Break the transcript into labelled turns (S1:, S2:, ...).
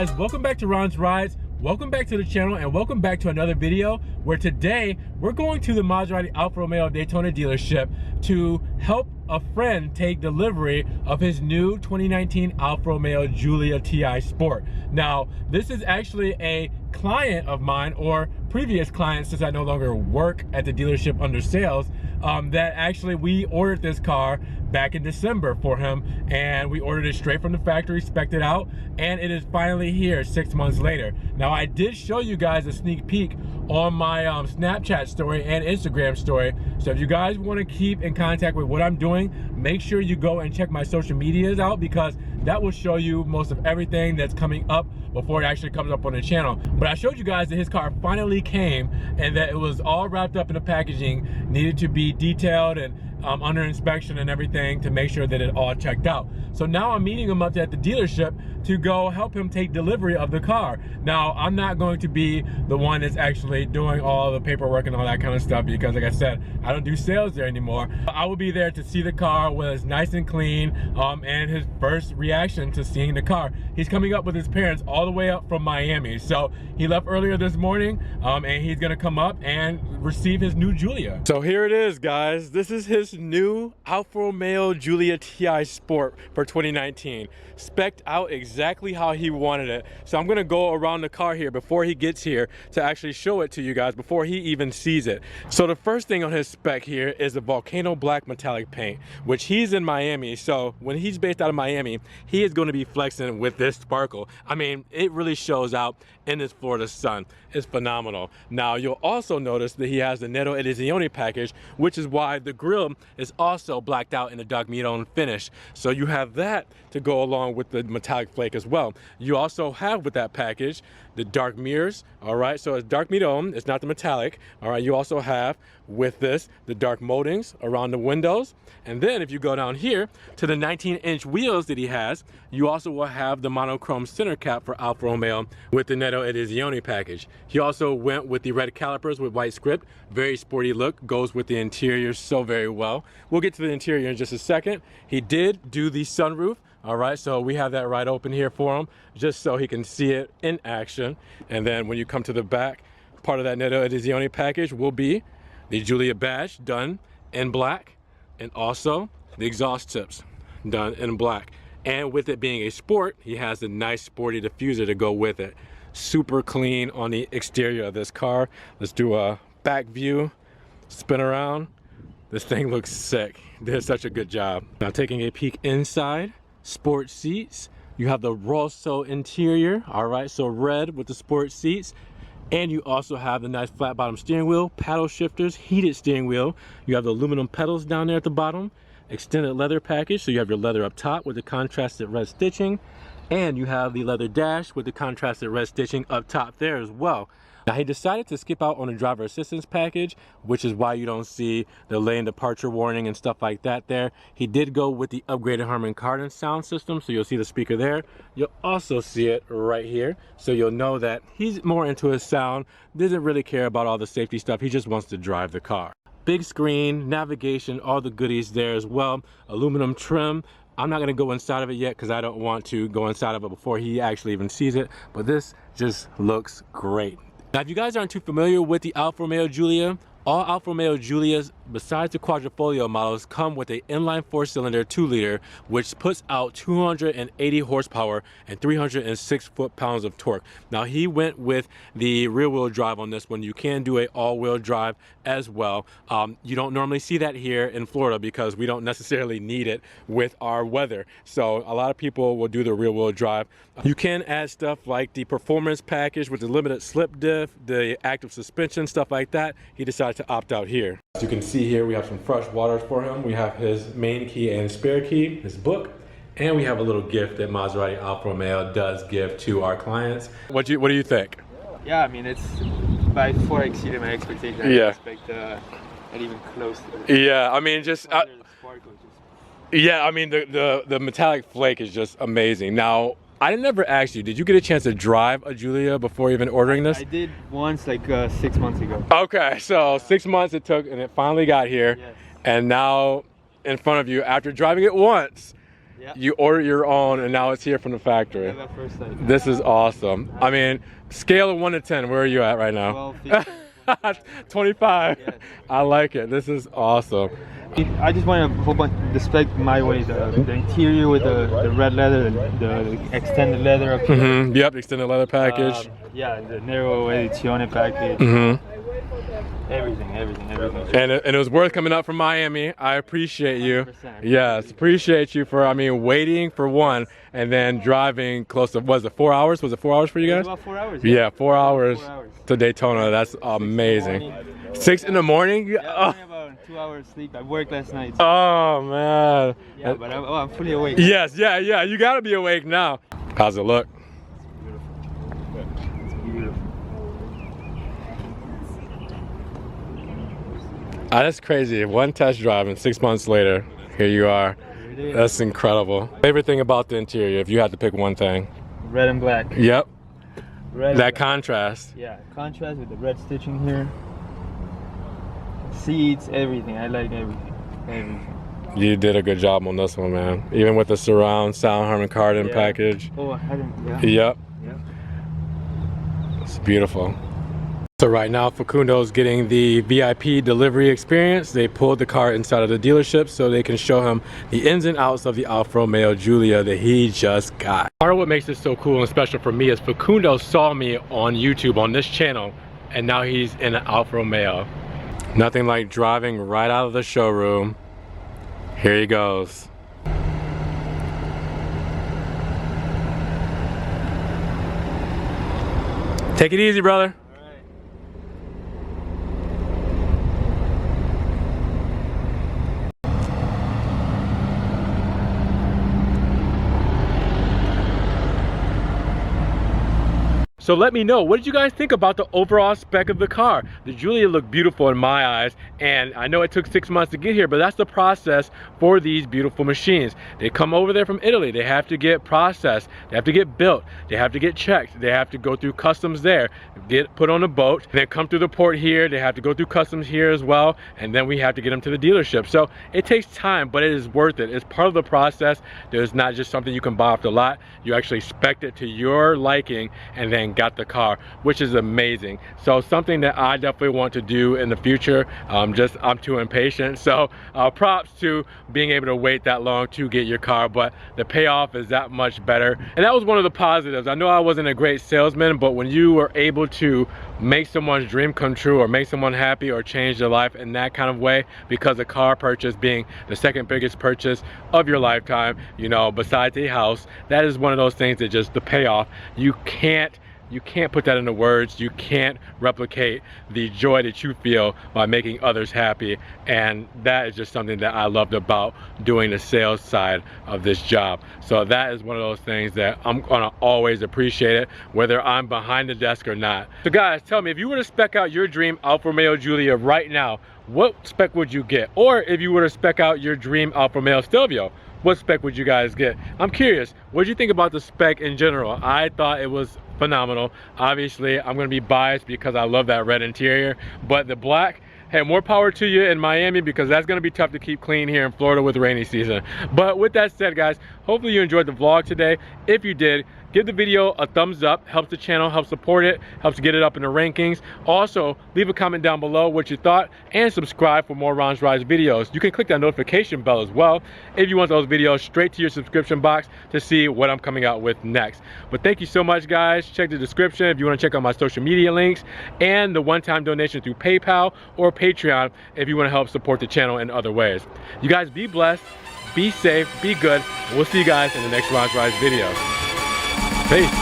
S1: guys, welcome back to Ron's Rides. Welcome back to the channel and welcome back to another video where today we're going to the Maserati Alfa Romeo Daytona dealership to help a friend take delivery of his new 2019 Alfa Romeo Giulia TI Sport. Now, this is actually a client of mine, or previous client since I no longer work at the dealership under sales, that actually we ordered this car back in December for him, and we ordered it straight from the factory, spec'd it out, and it is finally here 6 months later. Now, I did show you guys a sneak peek on my Snapchat story and Instagram story, so if you guys want to keep in contact with what I'm doing, make sure you go and check my social medias out, because that will show you most of everything that's coming up before it actually comes up on the channel. But I showed you guys that his car finally came and that it was all wrapped up in the packaging, needed to be detailed and under inspection and everything to make sure that it all checked out. So now I'm meeting him up at the dealership to go help him take delivery of the car. Now, I'm not going to be the one that's actually doing all the paperwork and all that kind of stuff, because like I said, I don't do sales there anymore. I will be there to see the car when it's nice and clean, and his first reaction to seeing the car. He's coming up with his parents all the way up from Miami. So he left earlier this morning, and he's gonna come up and receive his new Giulia. So here it is, guys. This is his new Alfa Romeo Giulia TI Sport for 2019. Spec'd out exactly how he wanted it. So I'm gonna go around the car here before he gets here to actually show it to you guys before he even sees it. So the first thing on his spec here is the volcano black metallic paint, which he's in Miami. So when he's based out of Miami, he is gonna be flexing with this sparkle. I mean, it really shows out in this Florida sun. It's phenomenal. Now, you'll also notice that he has the Nero Edizione package, which is why the grille is also blacked out in a dark midone finish. So you have that to go along with the metallic flake as well. You also have with that package the dark mirrors, all right? So it's dark midone, it's not the metallic, all right? You also have with this the dark moldings around the windows. And then if you go down here to the 19-inch wheels that he has, you also will have the monochrome center cap for Alfa Romeo with the Nero Edizione package. He also went with the red calipers with white script. Very sporty look, goes with the interior so very well. We'll get to the interior in just a second. He did do the sunroof. All right, so we have that right open here for him, just so he can see it in action. And then when you come to the back, part of that Nero Edizione package will be the Giulia badge done in black, and also the exhaust tips done in black. And with it being a sport, he has a nice sporty diffuser to go with it. Super clean on the exterior of this car. Let's do a back view, spin around. This thing looks sick. Did such a good job. Now taking a peek inside. Sport seats, you have the Rosso interior, all right, so red with the sport seats, and you also have the nice flat bottom steering wheel, paddle shifters, heated steering wheel. You have the aluminum pedals down there at the bottom, extended leather package, so you have your leather up top with the contrasted red stitching, and you have the leather dash with the contrasted red stitching up top there as well. Now, he decided to skip out on the driver assistance package, which is why you don't see the lane departure warning and stuff like that there. He did go with the upgraded Harman Kardon sound system, so you'll see the speaker there. You'll also see it right here, so you'll know that he's more into his sound, doesn't really care about all the safety stuff. He just wants to drive the car. Big screen, navigation, all the goodies there as well. Aluminum trim. I'm not gonna go inside of it yet because I don't want to go inside of it before he actually even sees it, but this just looks great. Now, if you guys aren't too familiar with the Alfa Romeo Giulia, all Alfa Romeo Giulias, besides the quadrifoglio models, come with an inline 4-cylinder 2-liter, which puts out 280 horsepower and 306 foot-pounds of torque. Now, he went with the rear-wheel drive on this one. You can do an all-wheel drive as well. You don't normally see that here in Florida because we don't necessarily need it with our weather. So a lot of people will do the rear-wheel drive. You can add stuff like the performance package with the limited slip diff, the active suspension, stuff like that. He decided to opt out here. As you can see here, we have some fresh waters for him. We have his main key and spare key, his book, and we have a little gift that Maserati Alfa Romeo does give to our clients. What do you think?
S2: Yeah, I mean, it's by far exceeded my expectations. I didn't expect not even close to it.
S1: Yeah, I mean, just yeah, I mean, the metallic flake is just amazing. Now, I never asked you, did you get a chance to drive a Giulia before even ordering this?
S2: I did once, like 6 months ago.
S1: Okay, so 6 months it took and it finally got here.
S2: Yes.
S1: And now in front of you after driving it once. You ordered your own and now it's here from the factory.
S2: Yeah, at first sight.
S1: This is awesome. I mean, scale of 1 to 10, where are you at right now?
S2: 12,
S1: 25.
S2: Yes.
S1: I like it. This is awesome.
S2: I just want to put the spec my way. The interior with the red leather, the extended leather up here.
S1: Yep, extended leather package.
S2: Yeah, the Nero Edizione package. Everything.
S1: And it was worth coming up from Miami. I appreciate you.
S2: 100%.
S1: Yes, appreciate you for, I mean, waiting for one and then driving close to, was it 4 hours? Was it 4 hours for you guys?
S2: About 4 hours.
S1: Yeah, 4 hours to Daytona. That's amazing. 6 in the morning?
S2: Yeah, about 2 hours sleep. I worked last night. So.
S1: Oh, man.
S2: Yeah, but I'm fully awake.
S1: Yes, yeah. You got to be awake now. How's it look?
S2: It's beautiful.
S1: That's crazy. One test drive and 6 months later, here you are. That's incredible. Favorite thing about the interior, if you had to pick one thing?
S2: Red and black.
S1: Yep.
S2: Red
S1: that contrast.
S2: Yeah, contrast with the red stitching here. Seats, everything. I like everything.
S1: You did a good job on this one, man. Even with the surround sound Harman Kardon package.
S2: Oh, I hadn't.
S1: Yep. It's beautiful. So right now Facundo's getting the VIP delivery experience. They pulled the car inside of the dealership so they can show him the ins and outs of the Alfa Romeo Giulia that he just got. Part of what makes this so cool and special for me is Facundo saw me on YouTube on this channel and now he's in an Alfa Romeo. Nothing like driving right out of the showroom. Here he goes. Take it easy, brother. So let me know, what did you guys think about the overall spec of the car? The Giulia looked beautiful in my eyes, and I know it took 6 months to get here, but that's the process for these beautiful machines. They come over there from Italy, they have to get processed, they have to get built, they have to get checked, they have to go through customs there, get put on a boat, then come through the port here, they have to go through customs here as well, and then we have to get them to the dealership. So it takes time, but it is worth it. It's part of the process. There's not just something you can buy off the lot. You actually spec it to your liking and then got the car, which is amazing. So something that I definitely want to do in the future. I'm too impatient. So props to being able to wait that long to get your car, but the payoff is that much better. And that was one of the positives. I know I wasn't a great salesman, but when you were able to make someone's dream come true or make someone happy or change their life in that kind of way, because a car purchase being the second biggest purchase of your lifetime, you know, besides a house, that is one of those things that just the payoff, you can't put that into words. You can't replicate the joy that you feel by making others happy. And that is just something that I loved about doing the sales side of this job. So that is one of those things that I'm gonna always appreciate it, whether I'm behind the desk or not. So guys, tell me, if you were to spec out your dream Alfa Romeo Giulia right now, what spec would you get? Or if you were to spec out your dream Alfa Romeo Stelvio, what spec would you guys get? I'm curious, what did you think about the spec in general? I thought it was phenomenal. Obviously, I'm gonna be biased because I love that red interior, but the black, hey, more power to you in Miami, because that's gonna be tough to keep clean here in Florida with the rainy season. But with that said, guys, hopefully you enjoyed the vlog today. If you did, give the video a thumbs up, helps the channel, helps support it, helps get it up in the rankings. Also, leave a comment down below what you thought, and subscribe for more RonsRides videos. You can click that notification bell as well if you want those videos straight to your subscription box to see what I'm coming out with next. But thank you so much, guys. Check the description if you want to check out my social media links, and the one-time donation through PayPal or Patreon if you want to help support the channel in other ways. You guys be blessed, be safe, be good, and we'll see you guys in the next RonsRides video. Peace.